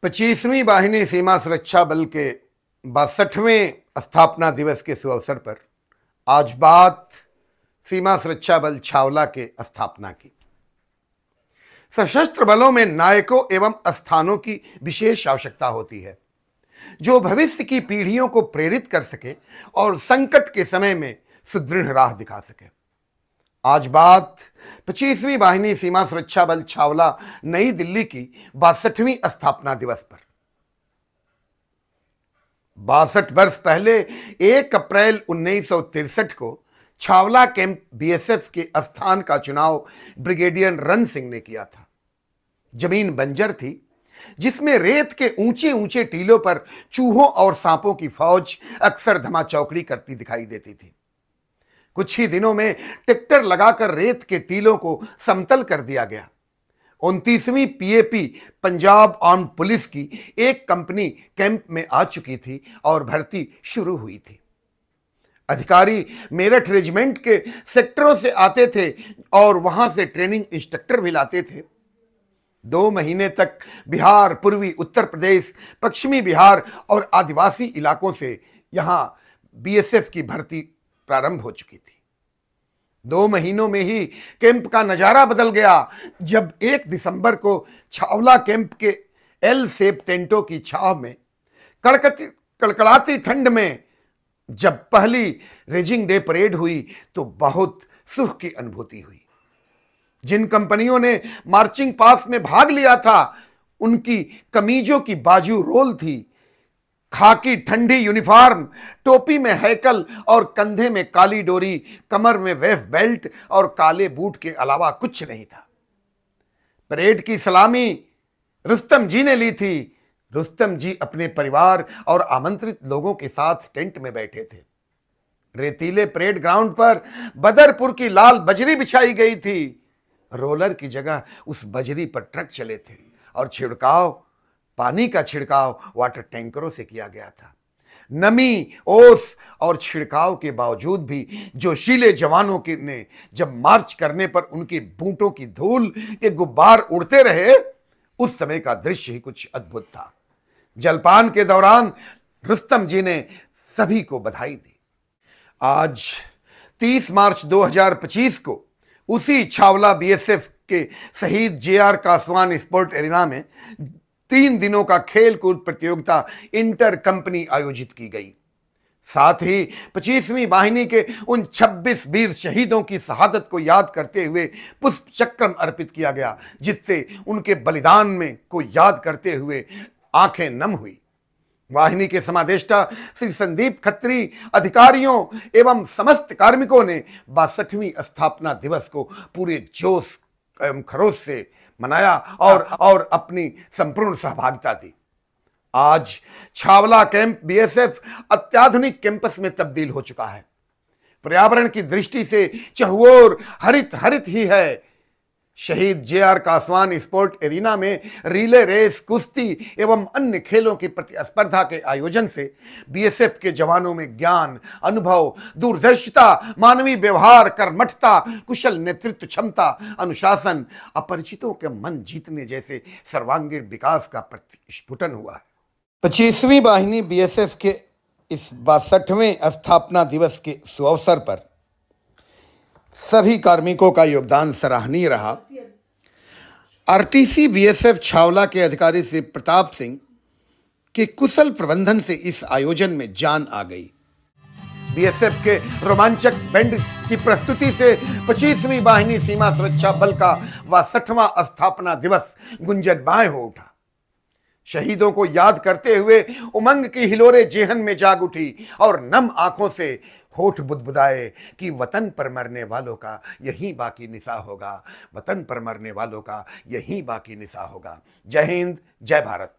25वीं वाहिनी सीमा सुरक्षा बल के 62वें स्थापना दिवस के शुभ अवसर पर आज बात सीमा सुरक्षा बल छावला के स्थापना की। सशस्त्र बलों में नायकों एवं स्थानों की विशेष आवश्यकता होती है जो भविष्य की पीढ़ियों को प्रेरित कर सके और संकट के समय में सुदृढ़ राह दिखा सके। आज बात 25वीं वाहिनी सीमा सुरक्षा बल छावला नई दिल्ली की 62वीं स्थापना दिवस पर। 62 वर्ष पहले 1 अप्रैल 1963 को छावला कैंप बीएसएफ के स्थान का चुनाव ब्रिगेडियर रन सिंह ने किया था। जमीन बंजर थी जिसमें रेत के ऊंचे ऊंचे टीलों पर चूहों और सांपों की फौज अक्सर धमाचौकड़ी करती दिखाई देती थी। कुछ ही दिनों में ट्रैक्टर लगाकर रेत के टीलों को समतल कर दिया गया। 29वीं पीएपी पंजाब आर्म्ड पुलिस की एक कंपनी कैंप में आ चुकी थी और भर्ती शुरू हुई थी। अधिकारी मेरठ रेजिमेंट के सेक्टरों से आते थे और वहां से ट्रेनिंग इंस्ट्रक्टर भी लाते थे। 2 महीने तक बिहार, पूर्वी उत्तर प्रदेश, पश्चिमी बिहार और आदिवासी इलाकों से यहां बीएसएफ की भर्ती प्रारंभ हो चुकी थी। 2 महीनों में ही कैंप का नजारा बदल गया जब 1 दिसंबर को छावला कैंप के एल शेप टेंटों की छाव में कड़कड़ाती ठंड में जब पहली रेजिंग डे परेड हुई तो बहुत सुख की अनुभूति हुई। जिन कंपनियों ने मार्चिंग पास में भाग लिया था उनकी कमीजों की बाजू रोल थी, खाकी ठंडी यूनिफॉर्म, टोपी में हैकल और कंधे में काली डोरी, कमर में वेफ बेल्ट और काले बूट के अलावा कुछ नहीं था। परेड की सलामी रुस्तम जी ने ली थी। रुस्तम जी अपने परिवार और आमंत्रित लोगों के साथ टेंट में बैठे थे। रेतीले परेड ग्राउंड पर बदरपुर की लाल बजरी बिछाई गई थी। रोलर की जगह उस बजरी पर ट्रक चले थे और पानी का छिड़काव वाटर टैंकरों से किया गया था। नमी, ओस और छिड़काव के बावजूद भी जोशीले जवानों ने जब मार्च करने पर उनके बूटों की धूल के गुब्बार उड़ते रहे, उस समय का दृश्य ही कुछ अद्भुत था। जलपान के दौरान रुस्तम जी ने सभी को बधाई दी। आज 30 मार्च 2025 को उसी छावला बीएसएफ के शहीद जेआर कासवान स्पोर्ट एरिना में 3 दिनों का खेल कूद प्रतियोगिता इंटर कंपनी आयोजित की गई। साथ ही 25वीं वाहिनी के उन 26 वीर शहीदों की शहादत को याद करते हुए पुष्प चक्र अर्पित किया गया, जिससे उनके बलिदान में को याद करते हुए आंखें नम हुई। वाहिनी के समादेष्टा श्री संदीप खत्री, अधिकारियों एवं समस्त कार्मिकों ने 62वीं स्थापना दिवस को पूरे जोश एवं खरोश से मनाया और अपनी संपूर्ण सहभागिता दी। आज छावला कैंप बीएसएफ अत्याधुनिक कैंपस में तब्दील हो चुका है। पर्यावरण की दृष्टि से चहुओर हरित हरित ही है। शहीद जेआर कासवान स्पोर्ट एरिना में रिले रेस, कुश्ती एवं अन्य खेलों की प्रतिस्पर्धा के आयोजन से बीएसएफ के जवानों में ज्ञान, अनुभव, दूरदर्शिता, मानवीय व्यवहार, कर्मठता, कुशल नेतृत्व क्षमता, अनुशासन, अपरिचितों के मन जीतने जैसे सर्वांगीण विकास का प्रतिस्फुटन हुआ है। 25वीं वाहिनी बीएसएफ के इस 62वें स्थापना दिवस के सुअवसर पर सभी कार्मिकों का योगदान सराहनीय रहा। आरटीसी बीएसएफ छावला के अधिकारी श्री प्रताप सिंह के कुशल प्रबंधन से इस आयोजन में जान आ गई। बीएसएफ के रोमांचक बैंड की प्रस्तुति से 25वीं वाहिनी सीमा सुरक्षा बल का 62वां स्थापना दिवस गुंजयमय हो उठा। शहीदों को याद करते हुए उमंग की हिलोरे जेहन में जाग उठी और नम आंखों से होठ बुदबुदाए कि वतन पर मरने वालों का यही बाकी निशा होगा, वतन पर मरने वालों का यही बाकी निशा होगा। जय हिंद, जय भारत।